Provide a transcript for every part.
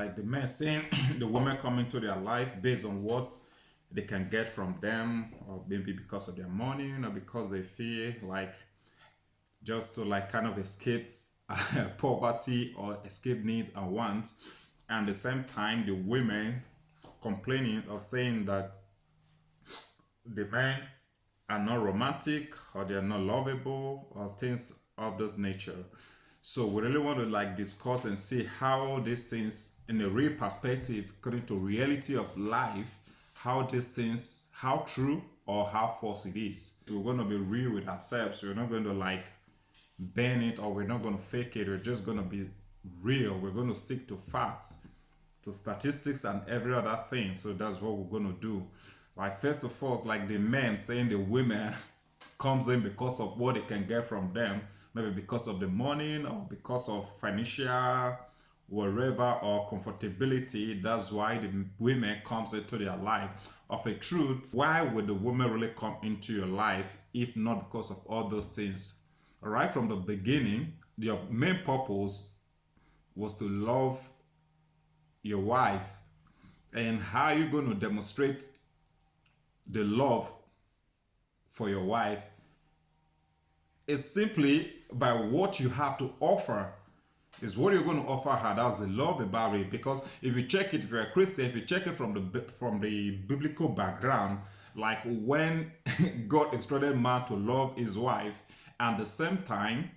like the men saying the women come into their life based on what they can get from them, or maybe because of their money, or because they feel like just to like kind of escape poverty or escape need and wants. And at the same time, the women complaining or saying that the men are not romantic or they're not lovable or things of this nature. So we really want to like discuss and see how these things in a real perspective, according to reality of life, how these things, how true or how false it is. We're going to be real with ourselves. We're not going to like bend it, or we're not going to fake it. We're just going to be real. We're going to stick to facts, to statistics and every other thing. So that's what we're going to do. Like first of all, it's like the men saying the women comes in because of what they can get from them, maybe because of the money or because of financial wherever or comfortability. That's why the women comes into their life. Of a truth, why would the woman really come into your life if not because of all those things? Right from the beginning, your main purpose was to love your wife. And how are you going to demonstrate the love for your wife? It's simply by what you have to offer. Is what you're going to offer her. That's the love about it. Because if you check it, if you're a Christian, if you check it from the biblical background, like when God instructed man to love his wife, and at the same time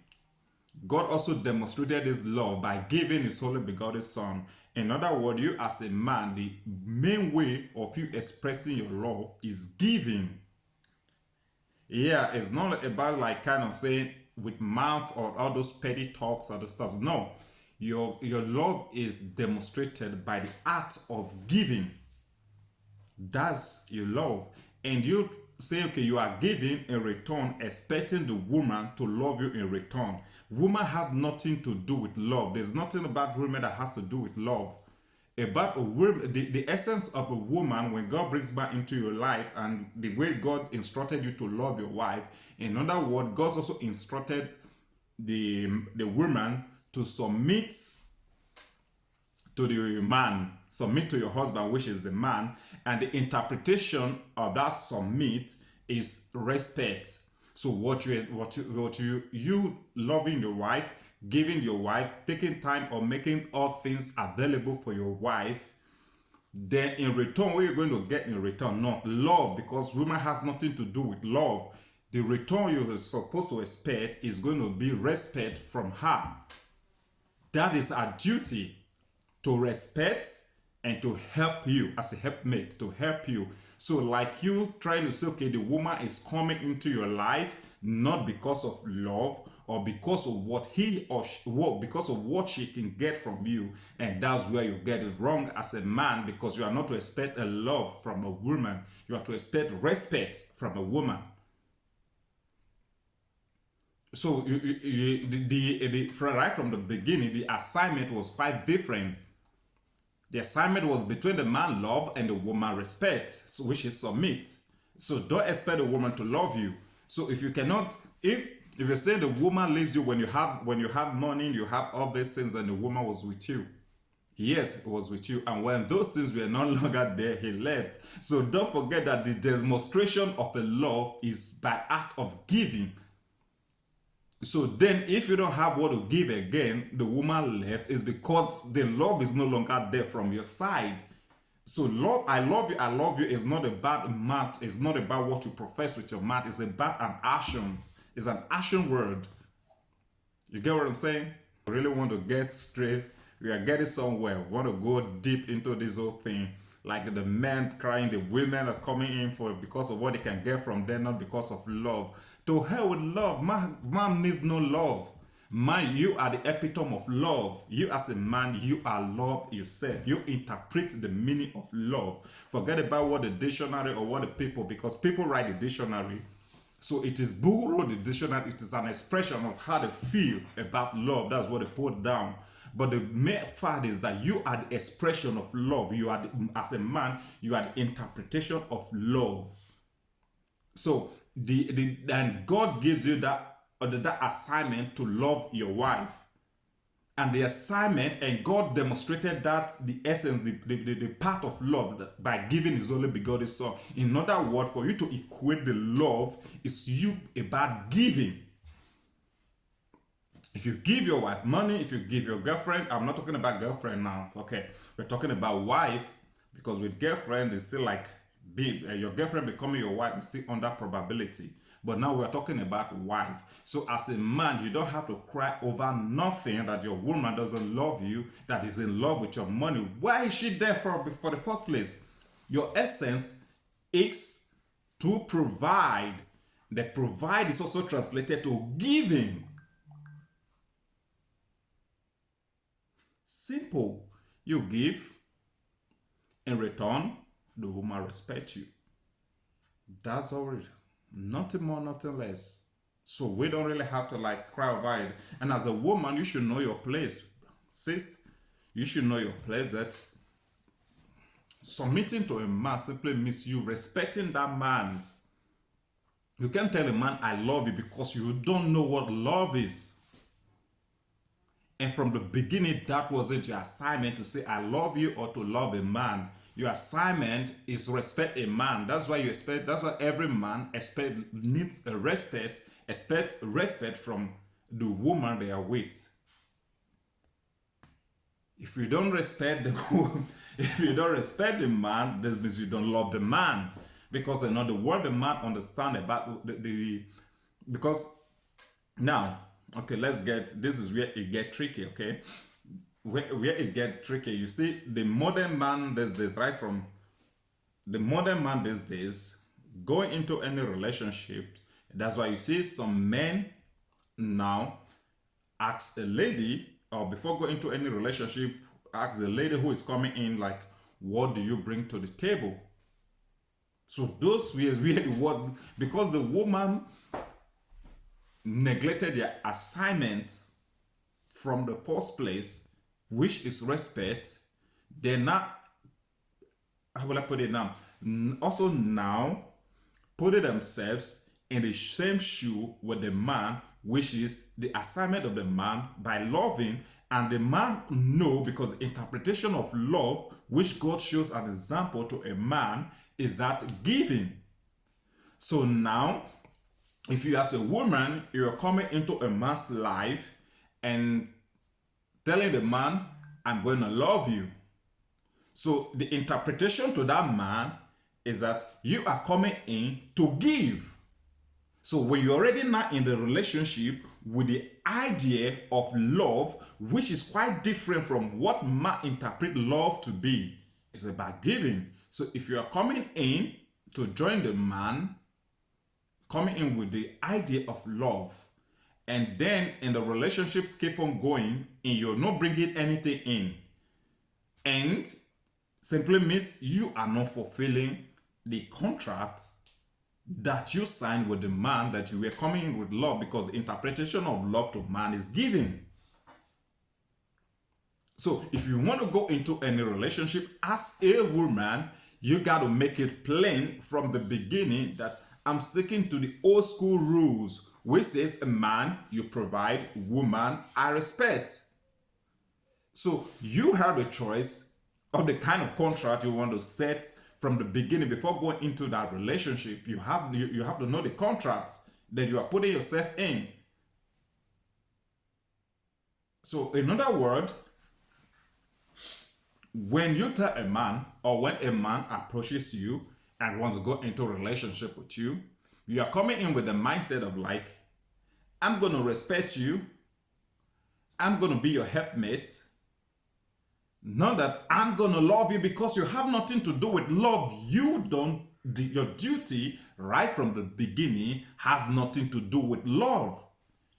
God also demonstrated his love by giving his only begotten son. In other words, you as a man, the main way of you expressing your love is giving. Yeah, it's not about like kind of saying with mouth or all those petty talks or the stuff. No, your love is demonstrated by the act of giving. That's your love. And you say, okay, you are giving in return, expecting the woman to love you in return. Woman has nothing to do with love. There's nothing about women that has to do with love. About a woman, the essence of a woman, when God brings back into your life, and the way God instructed you to love your wife, in other words, God also instructed the woman to submit to the man, submit to your husband, which is the man, and the interpretation of that submit is respect. So you loving your wife, giving your wife, taking time or making all things available for your wife, then in return, what you're going to get in return, not love, because woman has nothing to do with love. The return you're supposed to expect is going to be respect from her. That is our duty, to respect and to help you as a helpmate, to help you. So like you trying to say, okay, the woman is coming into your life not because of love or because of what he or she, because of what she can get from you, and that's where you get it wrong as a man, because you are not to expect a love from a woman, you are to expect respect from a woman. So right from the beginning, the assignment was quite different. The assignment was between the man love and the woman respect, so which is submit. So don't expect the woman to love you. So if you cannot, if you're saying the woman leaves you when you have money, you have all these things, and the woman was with you. Yes, it was with you. And when those things were no longer there, he left. So don't forget that the demonstration of a love is by act of giving. So then if you don't have what to give again, the woman left, is because the love is no longer there from your side. So love, I love you is not about mouth, it's not about what you profess with your mouth, it's about an actions. It's an action word. You get what I'm saying? I really want to get straight. We are getting somewhere. We want to go deep into this whole thing. Like the men crying, the women are coming in for because of what they can get from them, not because of love. To hell with love. Man needs no love. Man, you are the epitome of love. You as a man, you are love yourself. You interpret the meaning of love. Forget about what the dictionary or what the people, because people write the dictionary. So it is who wrote the dictionary. It is an expression of how they feel about love. That's what they put down. But the main fact is that you are the expression of love. You are, as a man, you are the interpretation of love. So and God gives you that assignment to love your wife. and the assignment, and God demonstrated that the essence, the part of love by giving his only begotten son. In other words, for you to equate the love is you about giving. If you give your wife money, if you give your girlfriend, I'm not talking about girlfriend now, okay? We're talking about wife, because with girlfriend, it's still like your girlfriend becoming your wife is still under probability. But now we're talking about wife. So as a man, you don't have to cry over nothing that your woman doesn't love you, that is in love with your money. Why is she there for the first place? Your essence is to provide. The provide is also translated to giving. Simple. You give, in return, the woman respect you. That's all it. Nothing more, nothing less. So we don't really have to like cry over it. And as a woman, you should know your place. Sis, you should know your place. That submitting to a man simply means you respecting that man. You can't tell a man, I love you, because you don't know what love is. And from the beginning, that wasn't your assignment to say, I love you, or to love a man. Your assignment is respect a man. That's why every man needs a expect respect from the woman they are with. If you don't respect the man, that means you don't love the man. Because the word the man understand about because now, okay, this is where it gets tricky, okay? Where it gets tricky, you see, the modern man these days, right from the modern man these days, going into any relationship, that's why you see some men now ask a lady, or before going into any relationship, ask the lady who is coming in, like, what do you bring to the table? So those weird word, because the woman neglected their assignment from the first place, which is respect. They're not, how will I put it now? Also now, putting themselves in the same shoe with the man, which is the assignment of the man by loving, and the man know, because the interpretation of love, which God shows as an example to a man, is that giving. So now, if you as a woman, you're coming into a man's life and telling the man, I'm going to love you. So the interpretation to that man is that you are coming in to give. So when you're already not in the relationship with the idea of love, which is quite different from what man interpret love to be, it's about giving. So if you are coming in to join the man, coming in with the idea of love, and then in the relationships keep on going and you're not bringing anything in, and simply means you are not fulfilling the contract that you signed with the man, that you were coming in with love, because the interpretation of love to man is giving. So if you want to go into any relationship as a woman, you got to make it plain from the beginning that I'm sticking to the old school rules, which says a man, you provide, woman, I respect. So you have a choice of the kind of contract you want to set from the beginning. Before going into that relationship, you have to know the contract that you are putting yourself in. So in other words, when you tell a man, or when a man approaches you and wants to go into a relationship with you, you are coming in with the mindset of like, I'm going to respect you, I'm going to be your helpmate, not that I'm going to love you, because you have nothing to do with love. Your duty right from the beginning has nothing to do with love.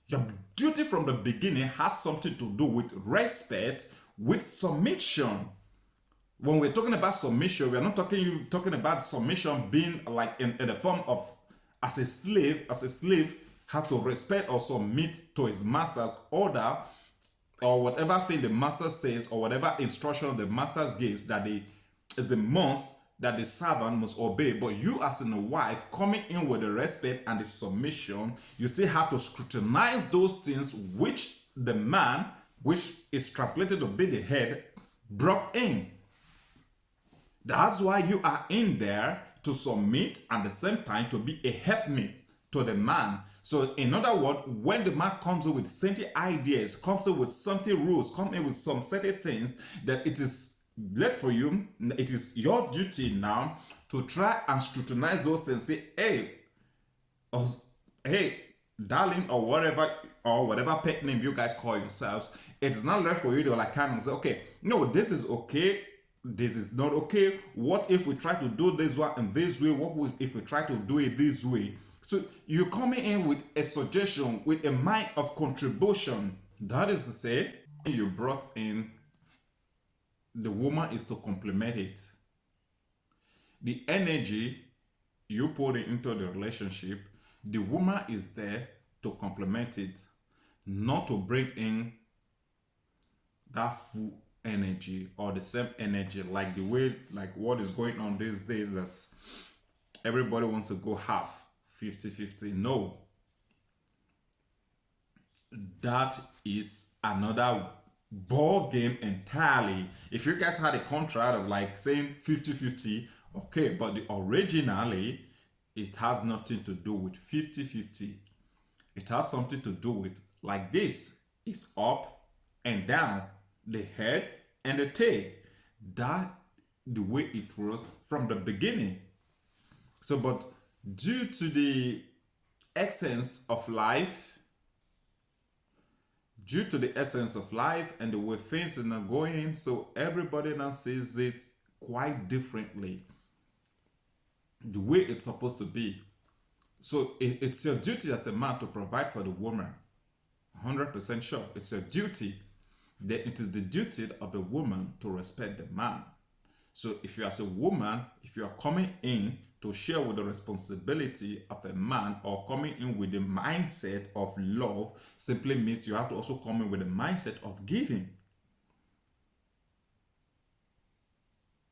Your duty from the beginning has something to do with respect, with submission. When we're talking about submission, we're not talking about submission being like in the form of as a slave has to respect or submit to his master's order, or whatever thing the master says, or whatever instruction the master gives, that is a must that the servant must obey. But you as a wife coming in with the respect and the submission, you still have to scrutinize those things which the man which is translated to be the head, brought in. That's why you are in there to submit and at the same time to be a helpmate to the man. So, in other words, when the man comes in with certain ideas, comes in with certain rules, comes in with some certain things, that it is left for you, it is your duty now to try and scrutinize those things. Say, hey, hey, darling, or whatever pet name you guys call yourselves, it is not left for you to like kind of say, okay, no, this is okay, this is not okay. What if we try to do this one in this way? If we try to do it this way? So you're coming in with a suggestion, with a mind of contribution. That is to say, you brought in, the woman is to complement it. The energy you put it into the relationship, the woman is there to complement it, not to bring in that full energy or the same energy, like the way, like what is going on these days, that's everybody wants to go half 50-50. No, that is another ball game entirely. If you guys had a contract of like saying 50-50, okay, but originally it has nothing to do with 50-50. It has something to do with like this. It's up and down, the head and the tail. That the way it was from the beginning. So, but due to the essence of life, and the way things are now going, so everybody now sees it quite differently, the way it's supposed to be. So it's your duty as a man to provide for the woman. 100% sure. It's your duty. Then it is the duty of the woman to respect the man. So if you as a woman, if you are coming in to share with the responsibility of a man, or coming in with the mindset of love, simply means you have to also come in with the mindset of giving.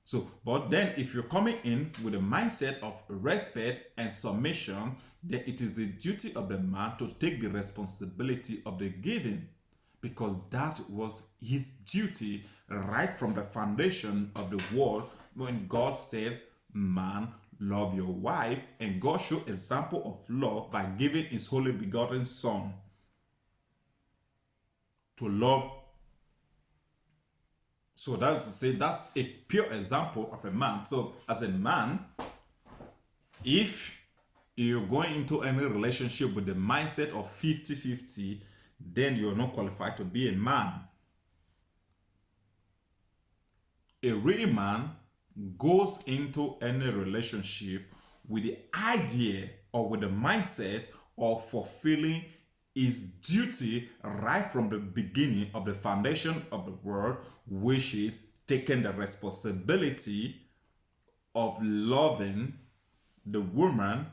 So, but then if you're coming in with a mindset of respect and submission, then it is the duty of the man to take the responsibility of the giving, because that was his duty right from the foundation of the world, when God said, man, love your wife, and God showed example of love by giving his only begotten son to love. So that's to say, that's a pure example of a man. So as a man, if you're going into any relationship with the mindset of 50-50, then you're not qualified to be a man. A real man goes into any relationship with the idea or with the mindset of fulfilling his duty right from the beginning of the foundation of the world, which is taking the responsibility of loving the woman.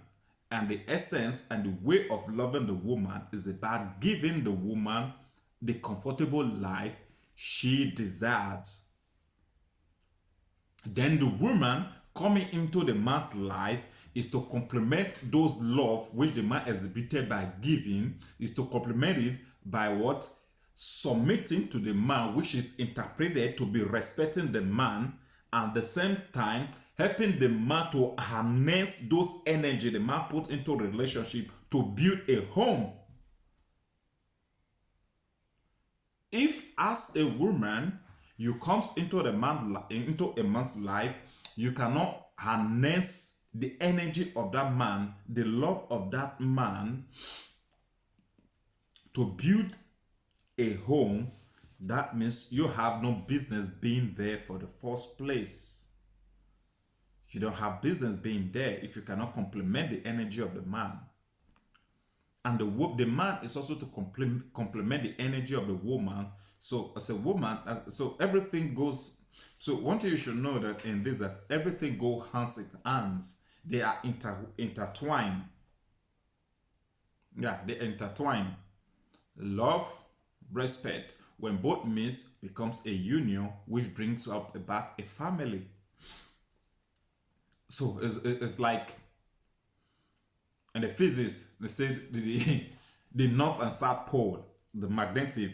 And the essence and the way of loving the woman is about giving the woman the comfortable life she deserves. Then the woman coming into the man's life is to complement those love which the man exhibited by giving, is to complement it by what? Submitting to the man, which is interpreted to be respecting the man, and at the same time helping the man to harness those energy the man put into a relationship to build a home. If as a woman you comes into a man's life, you cannot harness the energy of that man, the love of that man, to build a home, that means you have no business being there for the first place. You don't have business being there if you cannot complement the energy of the man. And the man is also to complement the energy of the woman. So as a woman, so everything goes. So one thing you should know that in this, that everything goes hands in hands. They are intertwined. Yeah, they intertwine. Love, respect, when both meets, becomes a union, which brings up about a family. So it's like in the physics, they say the north and south pole, the magnetic,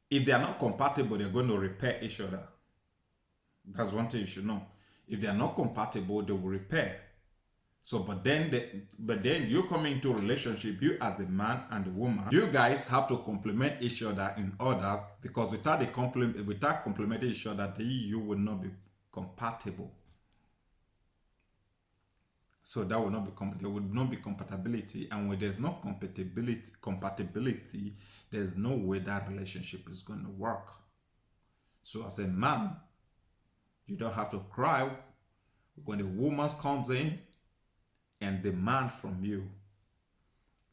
If they are not compatible, they're going to repair each other. That's one thing you should know. If they are not compatible, they will repair. So, but then you come into a relationship, you as the man and the woman, you guys have to complement each other in order, because without complementing each other, you will not be compatible. So that will not be there would not be compatibility, and when there's no compatibility, there's no way that relationship is going to work. So as a man, you don't have to cry when a woman comes in and demand from you.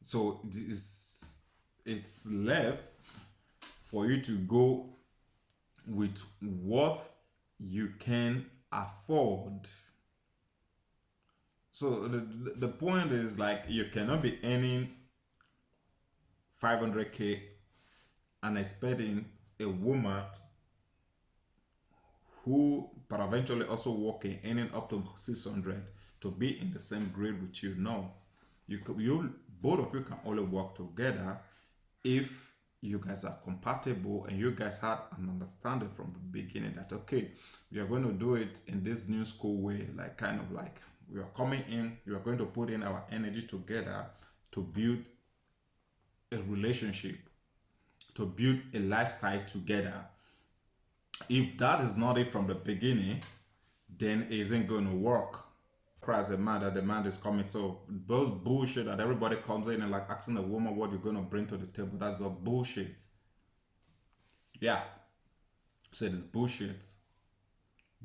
So it's left for you to go with what you can afford. So the point is, like, you cannot be earning 500K and expecting a woman who but eventually also working earning up to 600 to be in the same grade with you. No, you both of you can only work together if you guys are compatible and you guys had an understanding from the beginning that, okay, we are going to do it in this new school way, like kind of like we are coming in, we are going to put in our energy together to build a relationship, to build a lifestyle together. If that is not it from the beginning, then it isn't going to work. As a man, that the man is coming. So those bullshit that everybody comes in and like asking a woman what you're going to bring to the table, that's all bullshit. Yeah. So it's bullshit.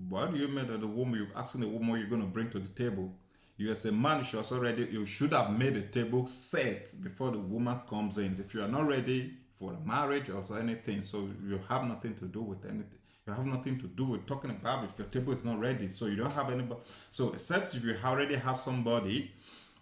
What do you mean that the woman, you're asking the woman what you're going to bring to the table? You as a man, you should have made the table set before the woman comes in. If you are not ready for a marriage or anything, so you have nothing to do with anything. You have nothing to do with talking about if your table is not ready. So you don't have anybody. So except if you already have somebody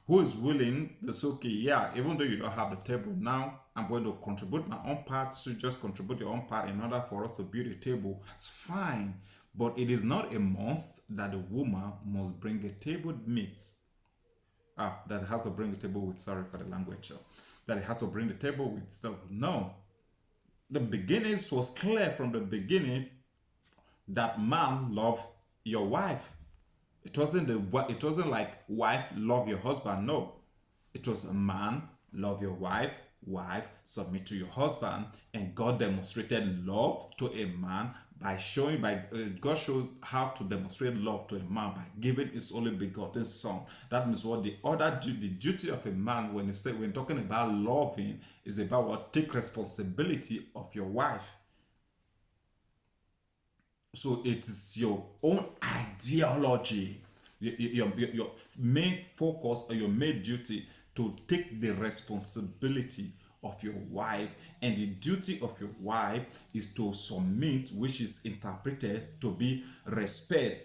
who is willing to say, okay, yeah, even though you don't have the table now, I'm going to contribute my own part. So just contribute your own part in order for us to build a table. It's fine. But it is not a must that the woman must bring a table meat. That has to bring the table with, sorry for the language, so, that it has to bring the table with stuff. No. The beginnings was clear from the beginning that man love your wife. It wasn't like wife love your husband. No. It was a man love your wife, wife submit to your husband, and God demonstrated love to a man by showing God shows how to demonstrate love to a man by giving his only begotten son. That means what the duty of a man, when talking about loving, is about what, take responsibility of your wife. So it is your own ideology, your main focus or your main duty to take the responsibility of your wife, and the duty of your wife is to submit, which is interpreted to be respect,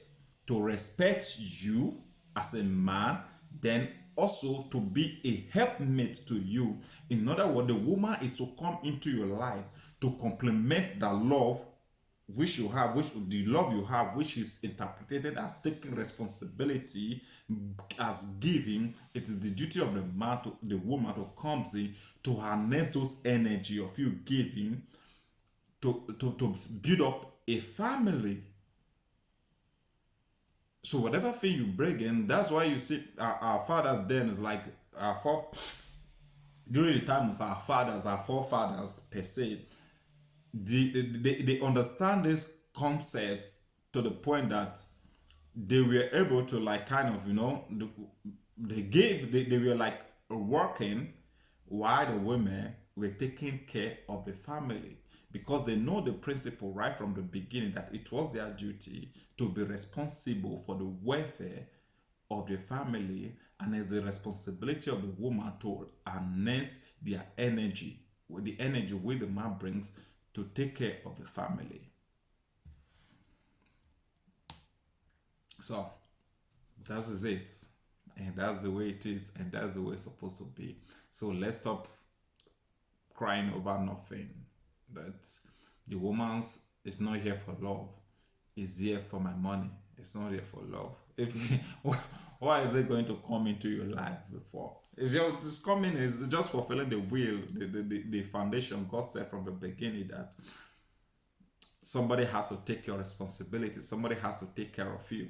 to respect you as a man, then also to be a helpmate to you. In other words, the woman is to come into your life to complement the love which you have, which the love you have, which is interpreted as taking responsibility, as giving. It is the duty of the man to the woman to comes in to harness those energy of you giving to build up a family. So whatever thing you bring in, that's why you see our fathers then is like during the times our fathers, our forefathers per se, they understand this concept to the point that they were able to like kind of, they were like working while the women were taking care of the family, because they know the principle right from the beginning that it was their duty to be responsible for the welfare of the family, and it's the responsibility of the woman to harness their energy, with the energy which the man brings, to take care of the family. So that is it, and that's the way it is, and that's the way it's supposed to be. So let's stop crying over nothing. That the woman's is not here for love, it's here for my money. It's not here for love. If why is it going to come into your life before? It's coming is just fulfilling the will, the foundation God set from the beginning, that somebody has to take your responsibility. Somebody has to take care of you.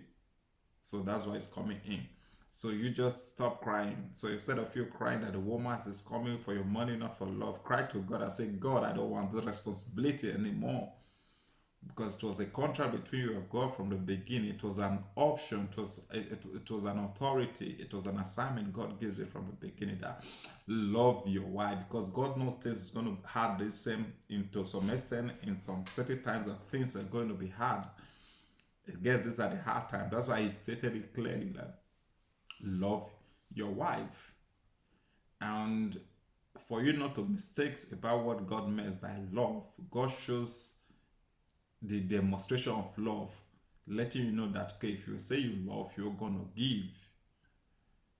So that's why it's coming in. So you just stop crying. So instead of you crying that the woman is coming for your money, not for love, cry to God and say, God, I don't want the responsibility anymore. Because it was a contract between you and God from the beginning. It was an option. It was an authority. It was an assignment God gives you from the beginning that love your wife, because God knows things is going to hard the same into some extent. In some certain times that things are going to be hard. I guess these are the hard times. That's why He stated it clearly that love your wife. And for you not to mistakes about what God means by love, God shows the demonstration of love, letting you know that okay, if you say you love, you're gonna give.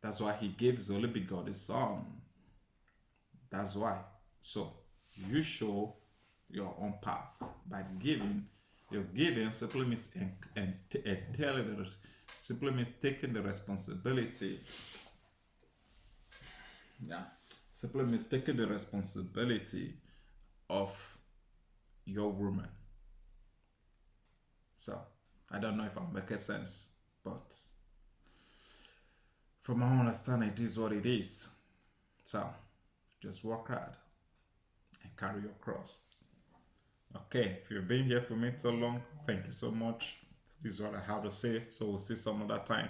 That's why He gave His only begotten Son. That's why. So you show your own path by giving. Your giving simply means simply means taking the responsibility. Yeah, simply means taking the responsibility of your woman. So I don't know if I'm making sense, but from my understanding, it is what it is. So just work hard and carry your cross. Okay, if you've been here for me so long, thank you so much. This is what I have to say. So we'll see some other time.